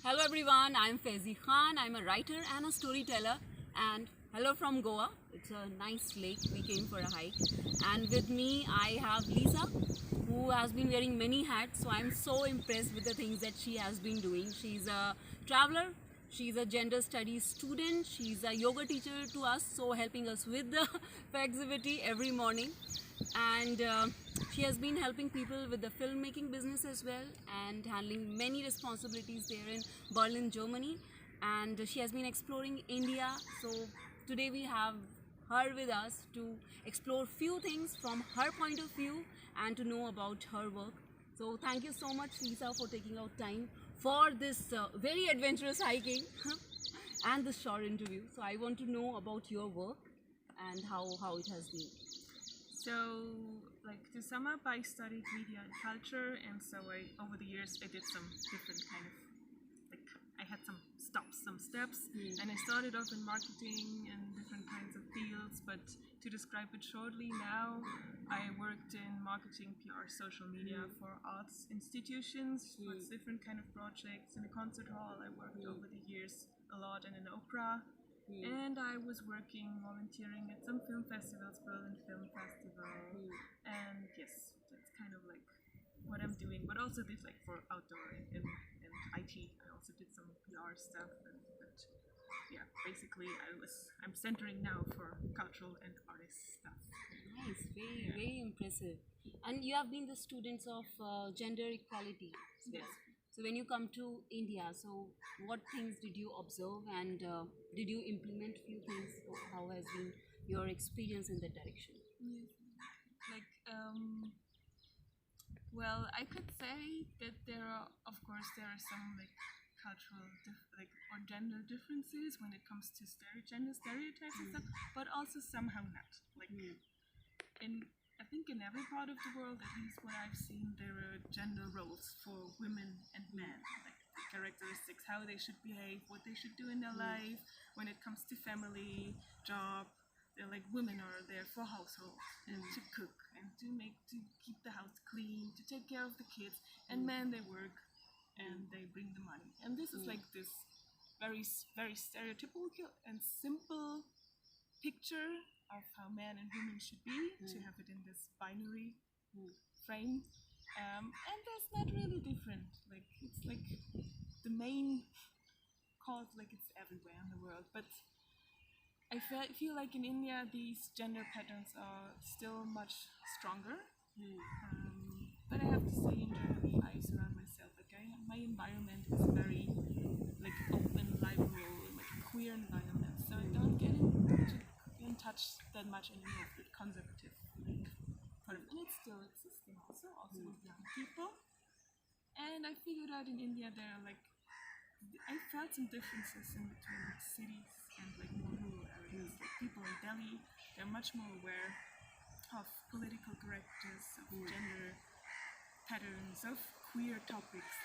Hello everyone, I'm Faizi Khan. I'm a writer and a storyteller. And hello from Goa. It's a nice lake. We came for a hike. And with me, I have Lisa, who has been wearing many hats. So I'm so impressed with the things that she has been doing. She's a traveler. She's a gender studies student. She's a yoga teacher to us, so helping us with the flexibility every morning. And she has been helping people with the filmmaking business as well and handling many responsibilities there in Berlin, Germany. And she has been exploring India. So today we have her with us to explore few things from her point of view and to know about her work. So thank you so much, Lisa, for taking out time for this very adventurous hiking and this short interview. So I want to know about your work and how it has been. So, to sum up, I studied media and culture, and so over the years I did some different kind of, I had some stops, some steps, and I started off in marketing and different kinds of fields, but to describe it shortly now, I worked in marketing, PR, social media for arts institutions, with different kind of projects. In a concert hall, I worked over the years a lot in an opera. And I was working, volunteering at some film festivals, Berlin Film Festival, and yes, that's kind of like what I'm doing. But also did for outdoor and IT. I also did some PR stuff, but yeah, basically I'm centering now for cultural and artist stuff. Nice, very impressive. And you have been the students of gender equality. Yes. So when you come to India, so what things did you observe and did you implement few things? How has been your experience in that direction? Well, I could say that there are some cultural or gender differences when it comes to gender stereotypes and stuff, but also somehow not. I think in every part of the world, at least what I've seen, there are gender roles for women and men, like characteristics, how they should behave, what they should do in their life when it comes to family, job. They're like, women are there for household and to cook and to keep the house clean, to take care of the kids, and men, they work and they bring the money. And this is like this very stereotypical and simple picture of how men and women should be, to have it in this binary frame. And that's not really different. It's like the main cause, it's everywhere in the world. But I feel like in India, these gender patterns are still much stronger. But I have to say, in Germany, I surround myself. My environment is very open, liberal, queer environment. So I don't get in touch that much anymore with conservative part of it. And it's still existing also with young people. And I figured out in India there are I felt some differences in between cities and more rural areas. People in Delhi, they're much more aware of political correctness, of gender patterns, of queer topics.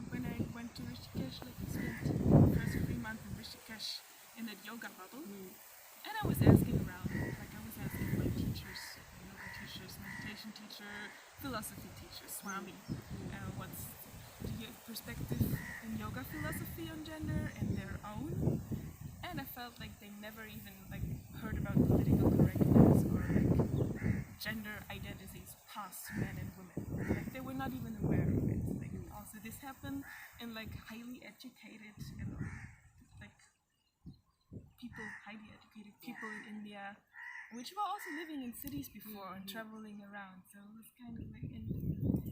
When I went to Rishikesh, I spent the first 3 months in Rishikesh in that yoga bubble, and I was asking around. I was asking my teachers, yoga teachers, meditation teacher, philosophy teacher, Swami, what's the perspective in yoga philosophy on gender and their own. And I felt like they never even heard about political correctness or gender identities past men and women. They were not even aware of it. Also this happened in highly educated and highly educated people in India, which were also living in cities before and traveling around. So it was kind of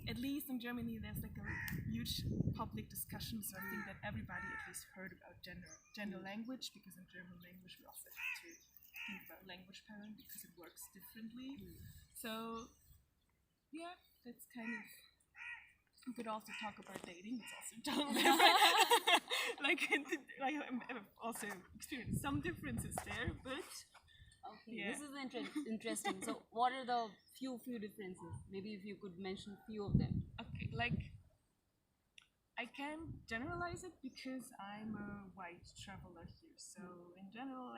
at least in Germany, there's a huge public discussion. So I think that everybody at least heard about gender language, because in German language we also have to think about language pattern because it works differently. So yeah, that's kind of. We could also talk about dating. It's also totally different. I've also experienced some differences there, but okay, this is interesting. So, what are the few differences? Maybe if you could mention few of them. Okay, I can generalize it because I'm a white traveler here. So in general,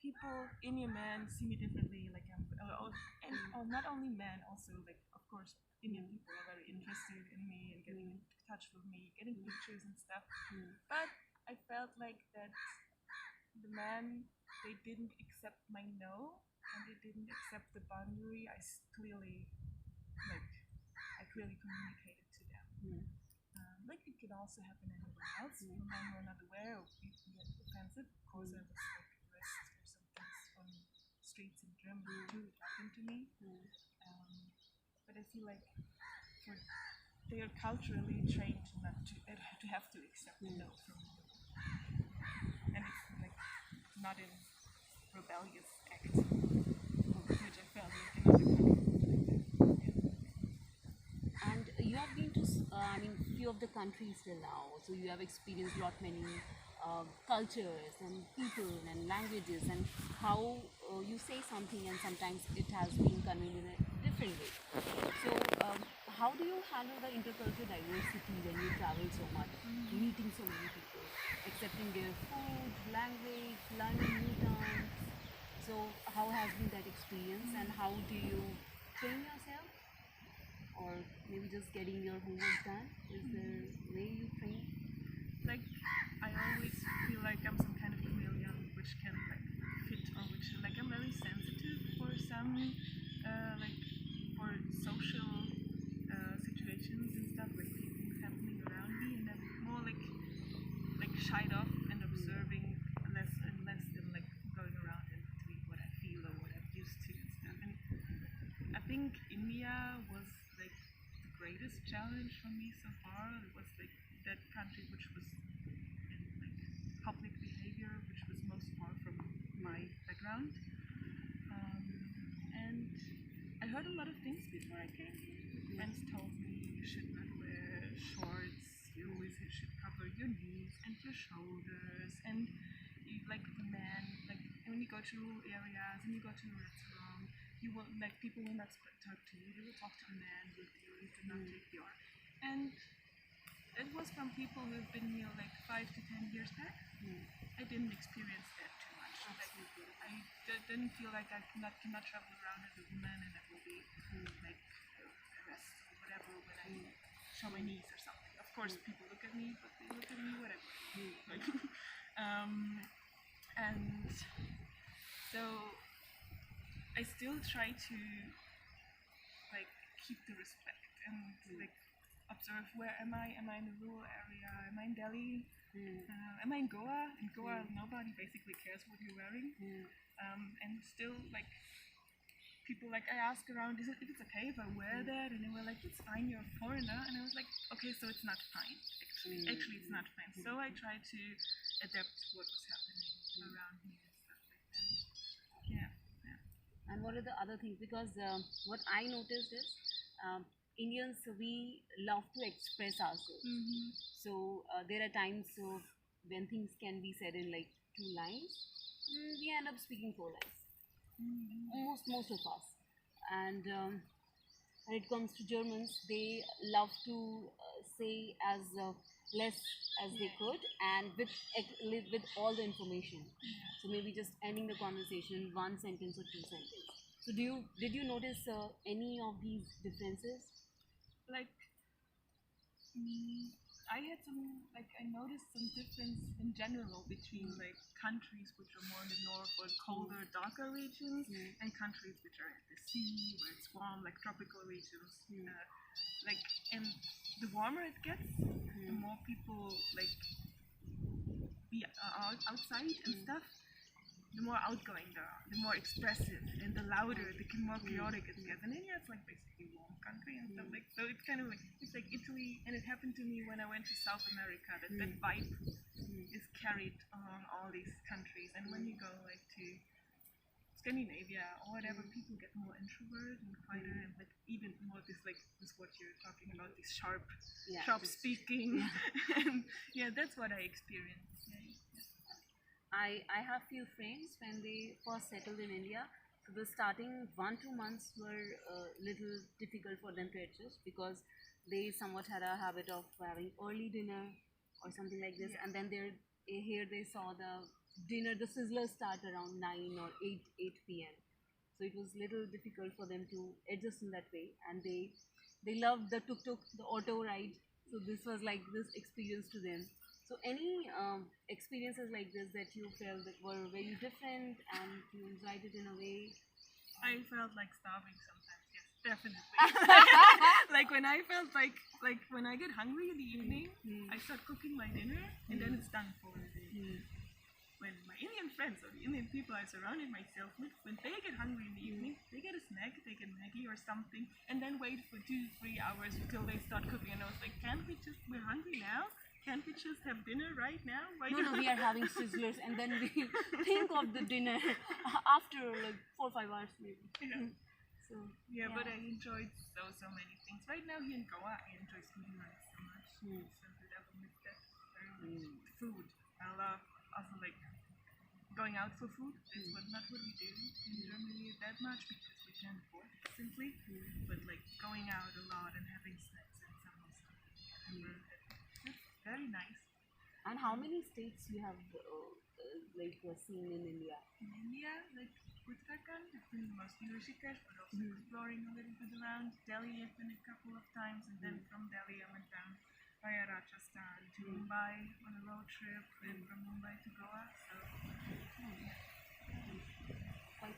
people, Indian men see me differently. And not only men, also of course, Indian people are very interested in me and getting in touch with me, getting pictures and stuff. But I felt like that the men, they didn't accept my no, and they didn't accept the boundary clearly, like, I clearly communicated to them. Like it could also happen anywhere else. When men were not aware of it get offensive. Of course, I was like addressed for some things on streets in Germany too. It happened to me. But I feel like they are culturally trained not to have to accept the no from me, and it's like not a rebellious act, which I felt like in other countries. And you have been to, few of the countries till now, so you have experienced many cultures and people and languages, and how you say something and sometimes it has been conveyed in a different way. So, how do you handle the intercultural diversity when you travel so much, meeting so many people, accepting their food, language, learning new terms? So, how has been that experience, and how do you train yourself? Or maybe just getting your homework done? Is there a way you train? Like, I always feel like I'm some kind of chameleon which can like fit, or which like I'm very sensitive for some like for social situations and stuff, like things happening around me, and I'm more like shied off and observing less and less than like going around in between what I feel or what I'm used to and stuff. And I think India was like the greatest challenge for me so far. It was like that country which was in like public behavior, which was most far from my background. And I heard a lot of things before I came. Friends told me you should not wear shorts, you always should cover your knees and your shoulders, and you, like the man, like when you go to rural areas and you go to a restaurant, you will like people will not talk to you, they will talk to a man with you, you do not take your. And it was from people who've been here like 5 to 10 years back. I didn't experience that too much. Like, I didn't feel like I cannot travel around as a woman and I will be like arrested or whatever when I show my knees or something. Of course, people look at me, but they look at me whatever. Like, and so I still try to like keep the respect and like observe where am I? Am I in a rural area? Am I in Delhi? Am I in Goa? In Goa, nobody basically cares what you're wearing. And still, like, people, like, I ask around, if it's okay if I wear that? And they were like, it's fine, you're a foreigner. And I was like, okay, so it's not fine, actually. Actually, it's not fine. So I try to adapt to what was happening around me and stuff like that. Yeah. And what are the other things? Because what I noticed is Indians, we love to express ourselves. So there are times when things can be said in like 2 lines, we end up speaking 4 lines. Most of us. And when it comes to Germans, they love to say as less as they could, and with all the information. So maybe just ending the conversation in 1 sentence or 2 sentences. So did you notice any of these differences? Like, I noticed some difference in general between like countries which are more in the north or colder, darker regions, and countries which are at the sea where it's warm, like tropical regions. Like, and the warmer it gets, the more people like be outside and stuff. The more outgoing they are, the more expressive, and the louder, the more chaotic it gets. And India, it's like basically a warm country and stuff like. So it's kind of like Italy, and it happened to me when I went to South America. That vibe is carried along all these countries. And when you go like to Scandinavia or whatever, people get more introverted and quieter, and like even more this what you're talking about, this sharp speaking. And yeah, that's what I experienced. I have few friends when they first settled in India. So the starting 1-2 months were a little difficult for them to adjust, because they somewhat had a habit of having early dinner or something like this, and then here they saw the dinner, the sizzlers start around 9 or 8 p.m. so it was little difficult for them to adjust in that way, and they loved the tuk-tuk, the auto ride. So this was like this experience to them. So any experiences like this that you felt that were very different and you enjoyed it in a way? I felt like starving sometimes. Yes, definitely. Like when I felt like when I get hungry in the evening, I start cooking my dinner, and then it's done for the day. When my Indian friends or the Indian people I surrounded myself with, when they get hungry in the evening, they get a snack, they get Maggie or something, and then wait for 2-3 hours until they start cooking. And I was like, we're hungry now? Can't we just have dinner right now? Why No, we are having sizzlers, and then we think of the dinner after like 4 or 5 hours maybe. Yeah. So Yeah, but I enjoyed so many things. Right now here in Goa, I enjoy foodie rice so much. So that I will miss that very much. Food. I love also like going out for food. Is not what we do in Germany that much because we can't afford it simply. But like going out a lot and having snacks and samosa. That's very nice. And how many states you have seen in India? In India, like Uttarakhand, I've been mostly Rishikesh, but also exploring a little bit around. Delhi, I've been a couple of times, and then from Delhi I went down via Rajasthan to Mumbai on a road trip, and from Mumbai to Goa. So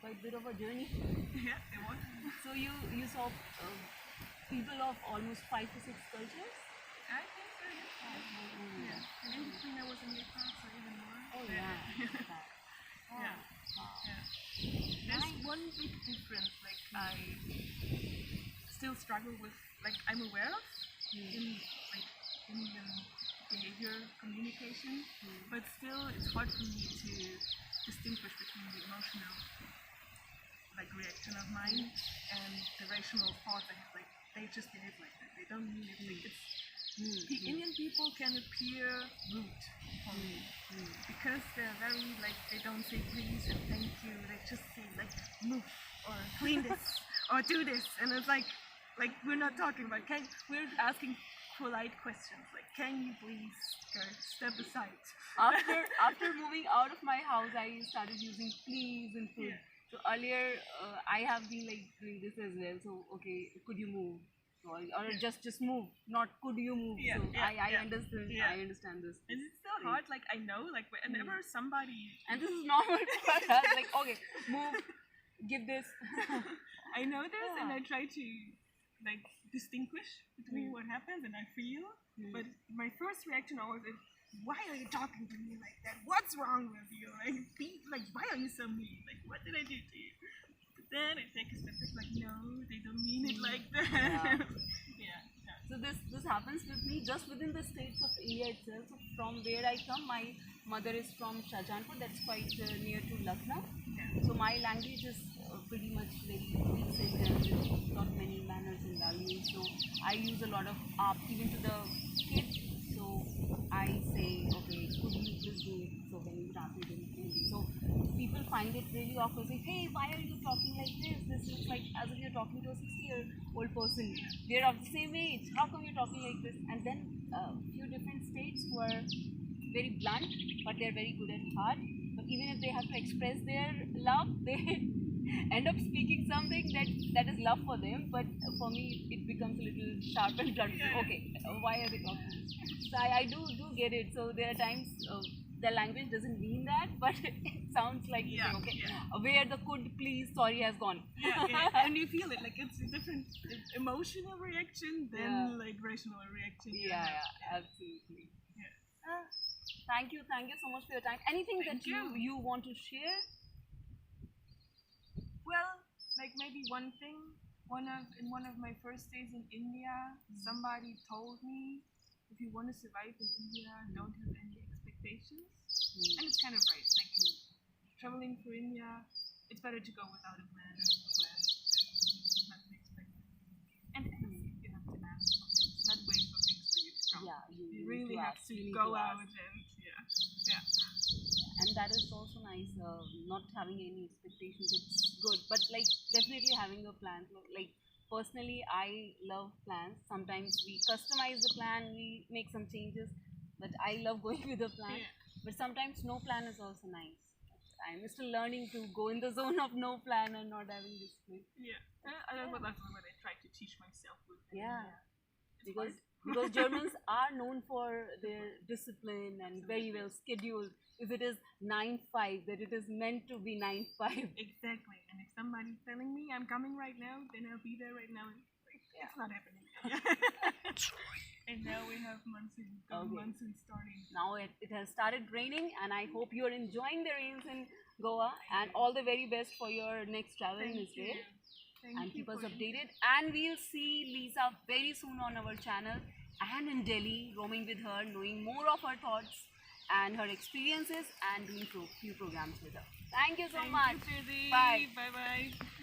Quite a bit of a journey. yeah, it was. So you saw people of almost 5 to 6 cultures? I think so, yeah. And in between I was in Nepal, so even more. Oh yeah. Yeah. There's one big difference, like I still struggle with, like I'm aware of in like Indian behavior, communication, but still it's hard for me to distinguish between the emotional like reaction of mine and the rational thoughts I have. Like they just behave like that. They don't mean it. Like it's the Indian people can appear rude for me because they're very like they don't say please and thank you. They just say like move or clean this or do this, and it's like we're not talking about we're asking polite questions like can you please step aside. After moving out of my house, I started using please and food. So earlier I have been like doing this as well. So okay, could you move? Or just move, not could you move. I understand. I understand this. And it's still hard. Like I know, like whenever somebody and this is normal for us. Like okay, move, give this. I know this, and I try to like distinguish between what happens and I feel. But my first reaction always is, why are you talking to me like that? What's wrong with you? Like why are you so mean? Like what did I do to you? Then I take a step back, like no, they don't mean it like that. Yeah. So this happens with me just within the states of India itself. So from where I come, my mother is from Shahjahanpur, that's quite near to Lucknow. So my language is pretty much very recent and with not many manners and values. So I use a lot of aap even to the kids. So I say, okay, could you please do it? So when you translate it, so people find it really awkward. Say, hey, why are you talking like this? This looks like as if you're talking to a 60-year-old person. They're of the same age. How come you're talking like this? And then a few different states who are very blunt, but they're very good at heart. But even if they have to express their love, they end up speaking something that is love for them. But for me, it becomes a little sharp and blunt. Okay, why are they talking? So I do get it. So there are times the language doesn't mean that, but it sounds like where the could please sorry has gone. And you feel it like it's a different emotional reaction than like rational reaction. Absolutely. Thank you so much for your time. Anything that you want to share? Well, like maybe one thing. In one of my first days in India, somebody told me, if you want to survive in India, don't have any expectations. And it's kind of right. Like traveling through India, it's better to go without a plan and not expect. And you have to ask for things, not wait for things for you to come. You really have to go out and And that is also nice. Not having any expectations, it's good. But like definitely having a plan. Like personally, I love plans. Sometimes we customize the plan, we make some changes. But I love going with a plan. But sometimes no plan is also nice. I'm still learning to go in the zone of no plan and not having discipline. Yeah, that's what I try to teach myself with. Yeah, It's because hard. because Germans are known for their discipline and very well scheduled. If it is 9-5, that it is meant to be 9-5. Exactly. And if somebody's telling me I'm coming right now, then I'll be there right now. And Yeah. it's not happening. And now we have monsoon. Okay. Monsoon starting. Now it has started raining, and I hope you are enjoying the rains in Goa. And all the very best for your next travel in Thank Israel. you. Thank And you keep us for updated. And we'll see Lisa very soon on our channel and in Delhi, roaming with her, knowing more of her thoughts and her experiences, and doing few programs with her. Thank you so much. Thank you, Suzy. Bye. Bye bye.